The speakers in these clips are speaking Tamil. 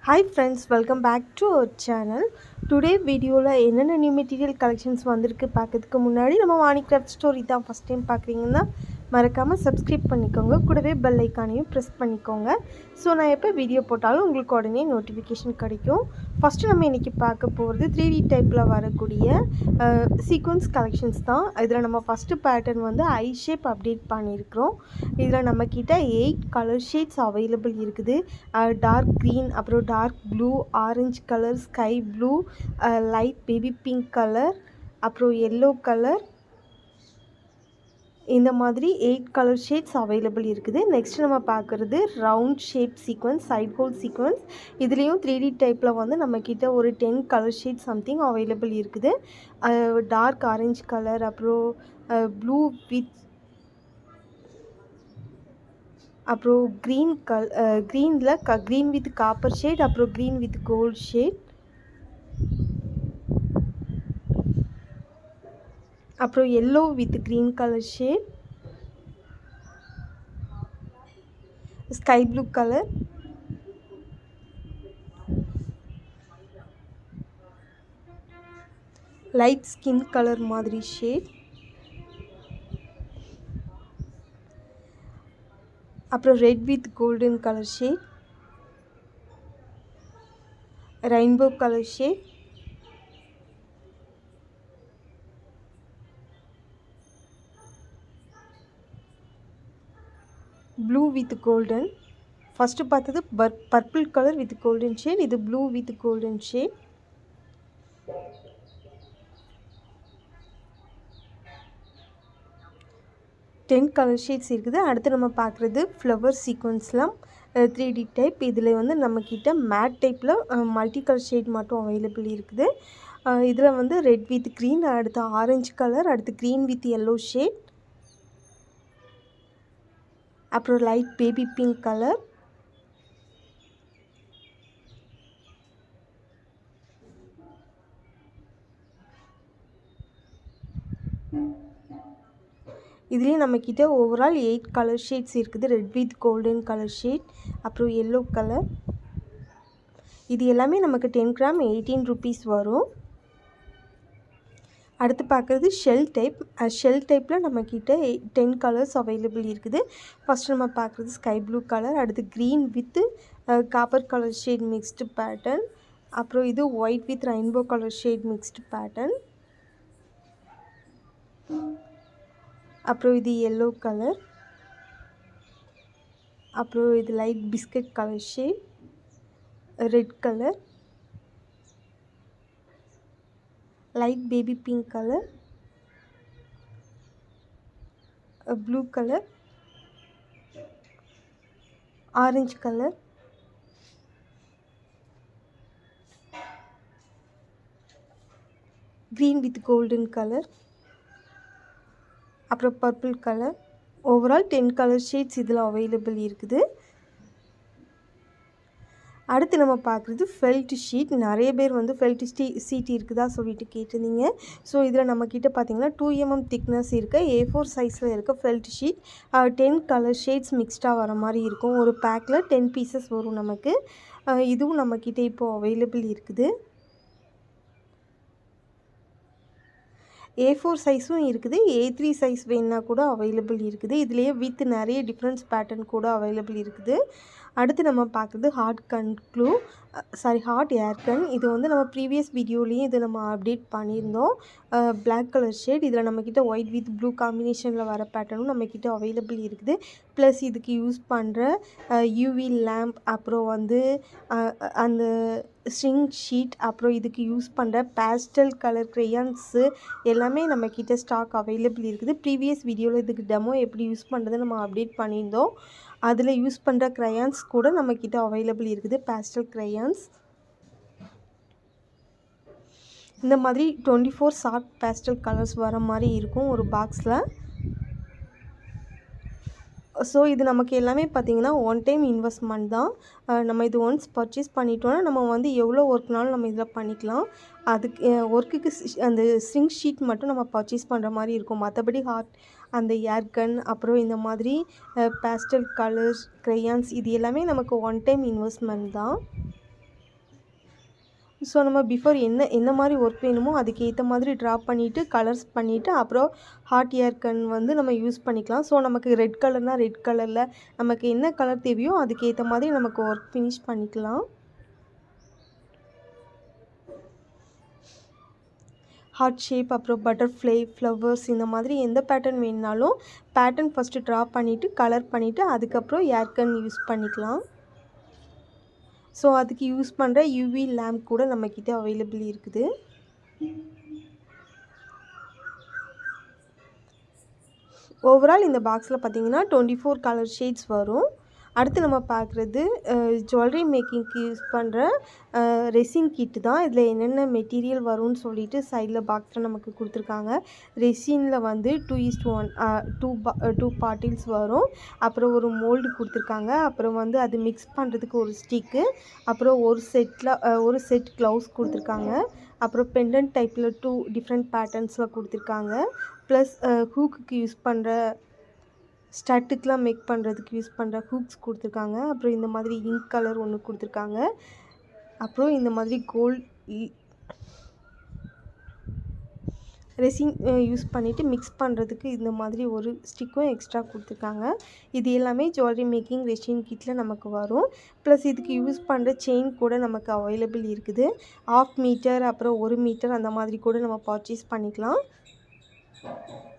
Hi friends, welcome back to our channel. Today video la enna new material collections vandirukku paakadhukku munnadi nama Vani Craft Store idhaan first time paakringna மறக்காம subscribe பண்ணிக்கோங்க கூடவே bell icon-ஐயும் press பண்ணிக்கோங்க சோ நான் எப்ப வீடியோ போட்டாலும் உங்களுக்கு உடனே நோட்டிஃபிகேஷன் கிடைக்கும் ஃபர்ஸ்ட் நம்ம இன்னைக்கு பார்க்க போறது 3D டைப்ல வரக்கூடிய சீக்வென்ஸ் கலெக்ஷன்ஸ் தான் இதுல நம்ம ஃபர்ஸ்ட் பேட்டர்ன் வந்து ஐ ஷேப் அப்டேட் பண்ணியிருக்கோம் இதுல நம்ம கிட்ட 8 கலர் ஷேட்ஸ் அவைலபிள் இருக்குது டார்க் green அப்புறம் dark blue orange colour sky blue light baby pink colour அப்புறம் yellow கலர் இந்த மாதிரி 8 கலர் ஷேட்ஸ் அவைலபிள் இருக்குது நெக்ஸ்ட் நம்ம பார்க்குறது round shape sequence side hole sequence இதுலேயும் 3D டைப்பில் வந்து நம்மக்கிட்ட ஒரு 10 கலர் ஷேட் சம்திங் அவைலபிள் இருக்குது டார்க் ஆரஞ்சு கலர் அப்புறம் ப்ளூ வித் அப்புறம் க்ரீனில் க்ரீன் வித் காப்பர் ஷேட் அப்புறம் க்ரீன் வித் கோல்ட் ஷேட் அப்புறம் yellow with green color shade sky blue color light skin color மாதிரி shade அப்புறம் red with golden color shade rainbow color shade blue with golden first பார்த்தது purple color with golden shade இது blue with golden shade ten colour shades இருக்குது அடுத்து நம்ம பார்க்குறது ஃப்ளவர் சீக்வென்ஸ்லாம் 3D டைப் இதில் வந்து நம்மக்கிட்ட மேட் டைப்பில் மல்டி கலர் ஷேட் மட்டும் அவைலபிள் இருக்குது இதில் வந்து ரெட் வித் க்ரீன் அடுத்து ஆரஞ்சு கலர் அடுத்து க்ரீன் வித் yellow ஷேட் அப்புறம் லைட் பேபி பிங்க் கலர் இதுலேயும் நம்மக்கிட்ட ஓவரால் 8 கலர் ஷேட்ஸ் இருக்குது red with golden colour shade அப்புறம் yellow கலர் இது எல்லாமே நமக்கு 10 கிராம் 18 rupees வரும் அடுத்து பார்க்குறது ஷெல் டைப்பில் நம்மக்கிட்ட 10 கலர்ஸ் அவைலபிள் இருக்குது ஃபஸ்ட் நம்ம பார்க்குறது ஸ்கை ப்ளூ கலர் அடுத்து green with copper colour shade mixed pattern அப்புறம் இது white with rainbow colour shade mixed pattern அப்புறம் இது yellow கலர் அப்புறம் இது light biscuit colour shade red colour light baby pink color blue color orange color green with golden color அப்புறம் purple color overall 10 color shades இதில் available இருக்குது அடுத்து நம்ம பார்க்குறது ஃபெல்ட் ஷீட் நிறைய பேர் வந்து ஃபெல்ட் ஷீட் இருக்குதா சொல்லிட்டு கேட்டிருந்தீங்க ஸோ இதில் நம்மக்கிட்ட பார்த்தீங்கன்னா 2 mm திக்னஸ் இருக்க A4 சைஸில் இருக்க ஃபெல்ட் ஷீட் 10 கலர் ஷேட்ஸ் மிக்ஸ்டாக வர மாதிரி இருக்கும் ஒரு பேக்கில் 10 பீசஸ் வரும் நமக்கு இதுவும் நம்மக்கிட்ட இப்போது அவைலபிள் இருக்குது A4 சைஸும் இருக்குது A3 சைஸ் வேணுன்னா கூட அவைலபிள் இருக்குது இதுலேயே வித் நிறைய டிஃப்ரெண்ட்ஸ் பேட்டர்ன் கூட அவைலபிள் இருக்குது அடுத்து நம்ம பார்க்குறது ஹாட் ஏர் கன் இது வந்து நம்ம ப்ரீவியஸ் வீடியோலேயும் இது நம்ம அப்டேட் பண்ணியிருந்தோம் பிளாக் கலர் ஷேட் இதில் நம்மக்கிட்ட ஒயிட் வித் ப்ளூ காம்பினேஷனில் வர பேட்டர்னும் நம்மக்கிட்ட அவைலபிள் இருக்குது ப்ளஸ் இதுக்கு யூஸ் பண்ணுற யூவி லேம்ப் அப்புறம் வந்து அந்த ஸ்ட்ரிங் ஷீட் அப்புறம் இதுக்கு யூஸ் பண்ணுற பேஸ்டல் கலர் க்ரையான்ஸு எல்லாமே நம்மக்கிட்ட ஸ்டாக் அவைலபிள் இருக்குது ப்ரீவியஸ் வீடியோவில் இதுக்கு டெமோ எப்படி யூஸ் பண்ணுறது நம்ம அப்டேட் பண்ணியிருந்தோம் அதில் யூஸ் பண்ணுற க்ரையான்ஸ் கூட நம்மக்கிட்ட அவைலபிள் இருக்குது பேஸ்டல் க்ரையான்ஸ் இந்த மாதிரி 24 ஷார்ட் பேஸ்டல் கலர்ஸ் வர மாதிரி இருக்கும் ஒரு பாக்ஸில் ஸோ இது நமக்கு எல்லாமே பார்த்திங்கன்னா ஒன் டைம் இன்வெஸ்ட்மெண்ட் தான் நம்ம இது ஒன்ஸ் பர்ச்சேஸ் பண்ணிட்டோன்னா நம்ம வந்து எவ்வளோ ஒர்க்னாலும் நம்ம இதில் பண்ணிக்கலாம் அதுக்கு ஒர்க்குக்கு அந்த ஸ்ட்ரிங் ஷீட் மட்டும் நம்ம பர்ச்சேஸ் பண்ணுற மாதிரி இருக்கும் மற்றபடி அந்த ஏர் கன் அப்புறம் இந்த மாதிரி பேஸ்டல் கலர்ஸ் க்ரையான்ஸ் இது எல்லாமே நமக்கு ஒன் டைம் இன்வெஸ்ட்மெண்ட் தான் ஸோ நம்ம பிஃபோர் என்ன மாதிரி ஒர்க் வேணுமோ அதுக்கேற்ற மாதிரி ட்ரா பண்ணிவிட்டு கலர்ஸ் பண்ணிவிட்டு அப்புறம் ஹார்ட் ஏர் கன் வந்து நம்ம யூஸ் பண்ணிக்கலாம். ஸோ நமக்கு ரெட் கலர்னால் ரெட் கலரில் நமக்கு என்ன கலர் தேவையோ அதுக்கேற்ற மாதிரி நமக்கு ஒர்க் ஃபினிஷ் பண்ணிக்கலாம். ஹார்ட் ஷேப் அப்புறம் பட்டர்ஃப்ளை ஃப்ளவர்ஸ் இந்த மாதிரி எந்த பேட்டர்ன் வேணுனாலும் பேட்டர்ன் ஃபஸ்ட்டு ட்ரா பண்ணிவிட்டு கலர் பண்ணிவிட்டு அதுக்கப்புறம் ஏர் கன் யூஸ் பண்ணிக்கலாம். ஸோ அதுக்கு யூஸ் பண்ணுற யூவி லேம்ப் கூட நம்மக்கிட்ட அவைலபிள் இருக்குது. ஓவரால் இந்த பாக்ஸில் பார்த்திங்கன்னா 24 கலர் ஷேட்ஸ் வரும். அடுத்து நம்ம பார்க்குறது ஜுவல்லரி மேக்கிங்க்கு யூஸ் பண்ணுற ரெசின் கிட்டு தான். இதில் என்னென்ன மெட்டீரியல் வரும்னு சொல்லிட்டு சைடில் பாக்ஸில் நமக்கு கொடுத்துருக்காங்க. ரெசினில் வந்து 2:1 2 பாட்டில்ஸ் வரும். அப்புறம் ஒரு மோல்டு கொடுத்துருக்காங்க. அப்புறம் வந்து அது மிக்ஸ் பண்ணுறதுக்கு ஒரு ஸ்டிக்கு, அப்புறம் ஒரு செட் க்ளவுஸ் கொடுத்துருக்காங்க. அப்புறம் பெண்டன்ட் டைப்பில் 2 டிஃப்ரெண்ட் பேட்டர்ன்ஸில் கொடுத்துருக்காங்க. ப்ளஸ் ஹூக்குக்கு யூஸ் பண்ணுற ஸ்டட்டுக்கெலாம் மேக் பண்ணுறதுக்கு யூஸ் பண்ணுற ஹூக்ஸ் கொடுத்துருக்காங்க. அப்புறம் இந்த மாதிரி இங்க் கலர் ஒன்று கொடுத்துருக்காங்க. அப்புறம் இந்த மாதிரி கோல்ட் ரெசின் யூஸ் பண்ணிவிட்டு மிக்ஸ் பண்ணுறதுக்கு இந்த மாதிரி ஒரு ஸ்டிக்கும் எக்ஸ்ட்ரா கொடுத்துருக்காங்க. இது எல்லாமே ஜுவல்லரி மேக்கிங் ரெசின் கிட்டில் நமக்கு வரும். ப்ளஸ் இதுக்கு யூஸ் பண்ணுற செயின் கூட நமக்கு அவைலபிள் இருக்குது. 1/2 மீட்டர் அப்புறம் 1 மீட்டர் அந்த மாதிரி கூட நம்ம பர்ச்சேஸ் பண்ணிக்கலாம்.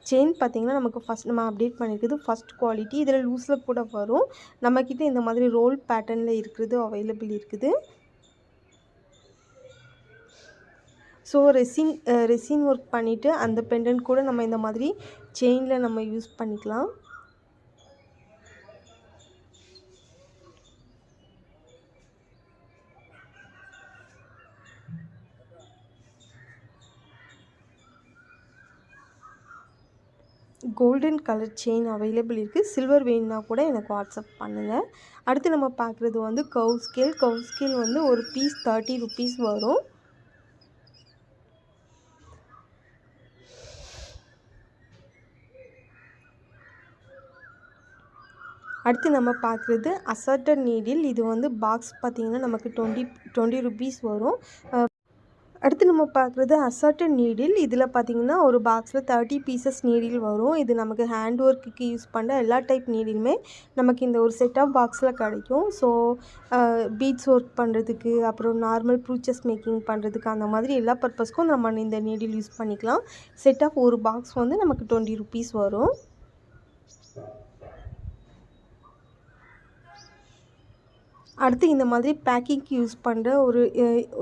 செயின் பார்த்திங்கன்னா நமக்கு ஃபஸ்ட் நம்ம அப்டேட் பண்ணியிருக்குது ஃபஸ்ட் குவாலிட்டி. இதில் லூஸில் கூட வரும். நம்மக்கிட்ட இந்த மாதிரி ரோல் பேட்டர்னில் இருக்கிறது அவைலபிள் இருக்குது. ஸோ ரெசின் ஒர்க் பண்ணிவிட்டு அந்த பெண்டன்ட் கூட நம்ம இந்த மாதிரி செயினில் நம்ம யூஸ் பண்ணிக்கலாம். கோல்டன் கலர் செயின் அவைலபிள் இருக்குது. சில்வர் வேணுன்னா கூட எனக்கு வாட்ஸ்அப் பண்ணுங்கள். அடுத்து நம்ம பார்க்குறது வந்து கர்வ் ஸ்கேல் வந்து ஒரு பீஸ் 30 ருபீஸ் வரும். அடுத்து நம்ம பார்க்குறது அசார்டட் நீடில். இது வந்து பாக்ஸ் பார்த்திங்கன்னா நமக்கு 20 ருபீஸ் வரும். அடுத்து நம்ம பார்க்குறது அசார்டட் நீடில். இதில் பார்த்திங்கன்னா ஒரு பாக்ஸில் 30 பீசஸ் நீடில் வரும். இது நமக்கு ஹேண்ட் ஒர்க்குக்கு யூஸ் பண்ணுற எல்லா டைப் நீடிலுமே நமக்கு இந்த ஒரு செட் ஆஃப் பாக்ஸில் கிடைக்கும். ஸோ பீட்ஸ் ஒர்க் பண்ணுறதுக்கு அப்புறம் நார்மல் ப்ரூச்சஸ் மேக்கிங் பண்ணுறதுக்கு அந்த மாதிரி எல்லா பர்பஸ்க்கும் நம்ம இந்த நீடில் யூஸ் பண்ணிக்கலாம். செட் ஆஃப் ஒரு பாக்ஸ் வந்து நமக்கு 20 ருபீஸ் வரும். அடுத்து இந்த மாதிரி பேக்கிங்க்கு யூஸ் பண்ணுற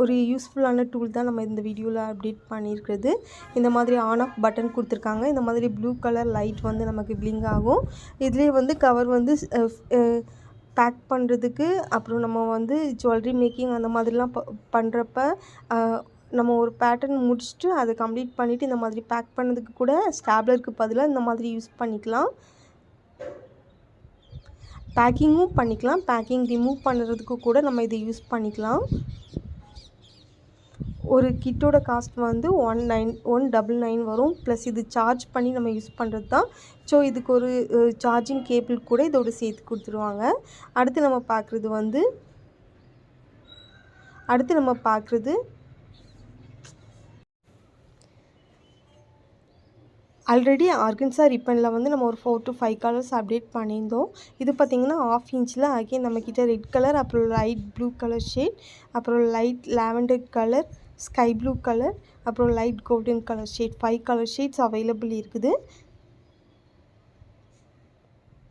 ஒரு யூஸ்ஃபுல்லான டூல் தான் நம்ம இந்த வீடியோவில் அப்டேட் பண்ணியிருக்கிறது. இந்த மாதிரி ஆன் ஆஃப் பட்டன் கொடுத்துருக்காங்க. இந்த மாதிரி ப்ளூ கலர் லைட் வந்து நமக்கு பிளிங்க் ஆகும். இதுலேயே வந்து கவர் வந்து பேக் பண்ணுறதுக்கு அப்புறம் நம்ம வந்து ஜுவல்லரி மேக்கிங் அந்த மாதிரிலாம் பண்ணுறப்ப நம்ம ஒரு பேட்டர்ன் முடிச்சுட்டு அதை கம்ப்ளீட் பண்ணிவிட்டு இந்த மாதிரி பேக் பண்ணதுக்கு கூட ஸ்டாப்லருக்கு பதிலாக இந்த மாதிரி யூஸ் பண்ணிக்கலாம். பேக்கிங்கும் பண்ணிக்கலாம். பேக்கிங் ரிமூவ் பண்ணுறதுக்கு கூட நம்ம இதை யூஸ் பண்ணிக்கலாம். ஒரு கிட்டோட காஸ்ட் வந்து 199 வரும். ப்ளஸ் இது சார்ஜ் பண்ணி நம்ம யூஸ் பண்ணுறது தான். ஸோ இதுக்கு ஒரு சார்ஜிங் கேபிள் கூட இதோடு சேர்த்து கொடுத்துருவாங்க. அடுத்து நம்ம பார்க்குறது ஆல்ரெடி ஆர்கன்ஸா ரிப்பனில் வந்து நம்ம ஒரு 4 to 5 கலர்ஸ் அப்டேட் பண்ணியிருந்தோம். இது பார்த்திங்கன்னா 1/2 இன்ச்சில் அகைன் நம்மக்கிட்ட ரெட் கலர், அப்புறம் லைட் ப்ளூ கலர் ஷேட், அப்புறம் light lavender colour, sky blue colour, அப்புறம் light golden colour shade 5 colour shades available இருக்குது.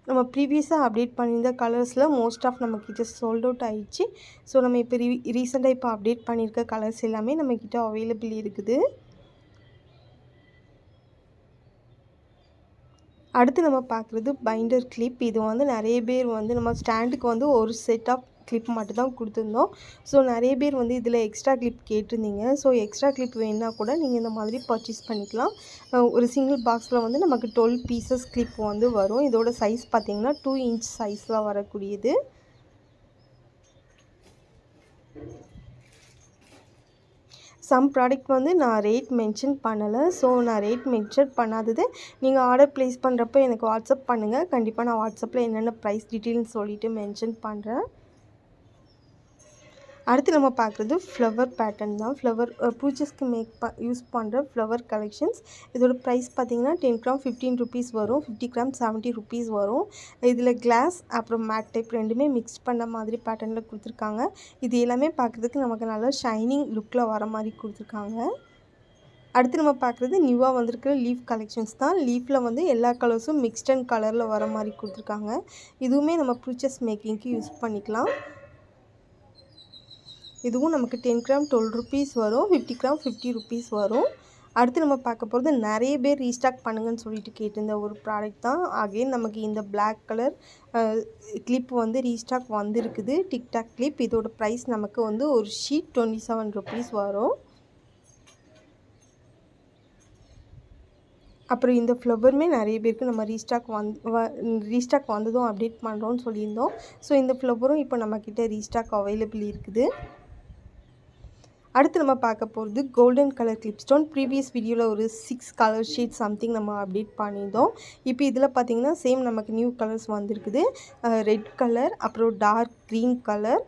நம்ம ப்ரீவியஸாக அப்டேட் பண்ணியிருந்த கலர்ஸில் மோஸ்ட் ஆஃப் நம்மக்கிட்ட சோல்ட் அவுட் ஆகிடுச்சு. ஸோ நம்ம இப்போ ரீசெண்டாக இப்போ அப்டேட் பண்ணியிருக்க கலர்ஸ் எல்லாமே நம்மக்கிட்ட அவைலபிள் இருக்குது. அடுத்து நம்ம பார்க்குறது பைண்டர் கிளிப். இது வந்து நிறைய பேர் வந்து நம்ம ஸ்டாண்டுக்கு வந்து ஒரு செட் ஆஃப் கிளிப் மட்டும் தான் கொடுத்துருந்தோம். ஸோ நிறைய பேர் வந்து இதில் எக்ஸ்ட்ரா கிளிப் கேட்டிருந்தீங்க. ஸோ எக்ஸ்ட்ரா கிளிப் வேணுன்னா கூட நீங்கள் இந்த மாதிரி பர்ச்சேஸ் பண்ணிக்கலாம். ஒரு சிங்கிள் பாக்ஸில் வந்து நமக்கு 12 பீசஸ் கிளிப் வந்து வரும். இதோட சைஸ் பார்த்திங்கன்னா 2 இன்ச் சைஸில் வரக்கூடியது. சம் ப்ராடக்ட் வந்து நான் ரேட் மென்ஷன் பண்ணலை. ஸோ நான் ரேட் மென்ஷன் பண்ணாதது நீங்கள் ஆர்டர் ப்ளேஸ் பண்ணுறப்போ எனக்கு வாட்ஸ்அப் பண்ணுங்கள். கண்டிப்பாக நான் வாட்ஸ்அப்பில் என்னென்ன ப்ரைஸ் டீட்டெயில்னு சொல்லிவிட்டு மென்ஷன் பண்ணுறேன். அடுத்து நம்ம பார்க்குறது ஃப்ளவர் பேட்டர்ன் தான். ஃப்ளவர் பூஜஸ்க்கு யூஸ் பண்ணுற ஃப்ளவர் கலெக்ஷன்ஸ். இதோட ப்ரைஸ் பார்த்திங்கன்னா 10 கிராம் 15 ருபீஸ் வரும், 50 கிராம் 70 ருபீஸ் வரும். இதில் கிளாஸ் அப்புறம் மேட் டைப் ரெண்டுமே மிக்ஸ் பண்ண மாதிரி பேட்டர்னில் கொடுத்துருக்காங்க. இது எல்லாமே பார்க்குறதுக்கு நமக்கு நல்லா ஷைனிங் லுக்கில் வர மாதிரி கொடுத்துருக்காங்க. அடுத்து நம்ம பார்க்குறது நியூவாக வந்திருக்கிற லீஃப் கலெக்ஷன்ஸ் தான். லீஃபில் வந்து எல்லா கலர்ஸும் மிக்ஸ்ட் அண்ட் கலரில் வர மாதிரி கொடுத்துருக்காங்க. இதுவுமே நம்ம பூச்சஸ் மேக்கிங்க்கு யூஸ் பண்ணிக்கலாம். இதுவும் நமக்கு 10 கிராம் 12 ருபீஸ் வரும், 50 கிராம் 50 ருபீஸ் வரும். அடுத்து நம்ம பார்க்க போகிறது நிறைய பேர் ரீஸ்டாக் பண்ணுங்கன்னு சொல்லிட்டு கேட்டிருந்த ஒரு ப்ராடக்ட் தான். அகெயின் நமக்கு இந்த பிளாக் கலர் கிளிப் வந்து ரீஸ்டாக் வந்திருக்குது, டிக்டாக் கிளிப். இதோட ப்ரைஸ் நமக்கு வந்து ஒரு ஷீட் 27 ருபீஸ் வரும். அப்புறம் இந்த ஃப்ளவருமே நிறைய பேருக்கு நம்ம ரீஸ்டாக் வந்ததும் அப்டேட் பண்ணுறோன்னு சொல்லியிருந்தோம். ஸோ இந்த ஃப்ளவரும் இப்போ நம்மக்கிட்ட ரீஸ்டாக் அவைலபிள் இருக்குது. அடுத்து நம்ம பார்க்க போகிறது golden colour clip stone. Previous வீடியோவில் ஒரு 6 கலர் ஷீட் சம்திங் நம்ம அப்டேட் பண்ணியிருந்தோம். இப்போ இதில் பார்த்திங்கன்னா சேம் நமக்கு நியூ கலர்ஸ் வந்திருக்குது. ரெட் கலர், அப்புறம் dark green colour,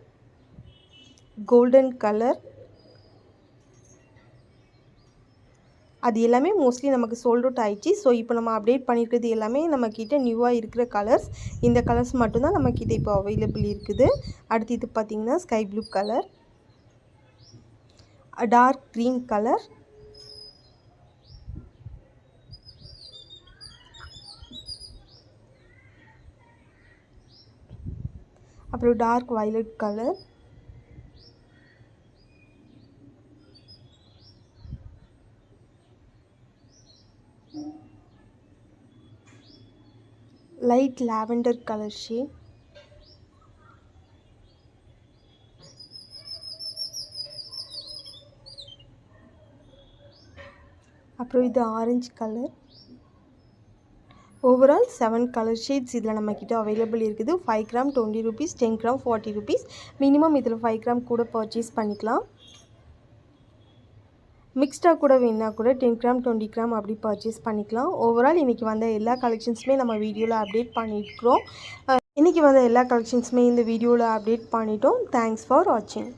golden colour. அது எல்லாமே மோஸ்ட்லி நமக்கு சோல்ட் அவுட் ஆகிடுச்சு. ஸோ இப்போ நம்ம அப்டேட் பண்ணியிருக்கிறது எல்லாமே நம்மக்கிட்ட நியூவாக இருக்கிற கலர்ஸ். இந்த கலர்ஸ் மட்டும்தான் நம்மக்கிட்ட இப்போ அவைலபிள் இருக்குது. அடுத்து இது பார்த்திங்கன்னா sky blue colour, dark green colour, அப்புறம் dark violet colour, light lavender colour shade, அப்புறம் இது orange colour. Overall 7 colour shades இதில் நம்மக்கிட்ட அவைலபிள் இருக்குது. 5 gram 20 rupees, 10 gram 40 rupees. Minimum இதில் 5 கிராம் கூட பர்ச்சேஸ் பண்ணிக்கலாம். மிக்ஸ்டாக கூட வேணுன்னா கூட 10 கிராம் 20 கிராம் அப்படி பர்ச்சேஸ் பண்ணிக்கலாம். ஓவரால் இன்றைக்கி வந்த எல்லா கலெக்ஷன்ஸுமே நம்ம வீடியோவில் அப்டேட் பண்ணியிருக்கிறோம். இன்றைக்கி வந்த எல்லா கலெக்ஷன்ஸுமே இந்த வீடியோவில் அப்டேட் பண்ணிட்டோம். தேங்க்ஸ் ஃபார் வாட்சிங்.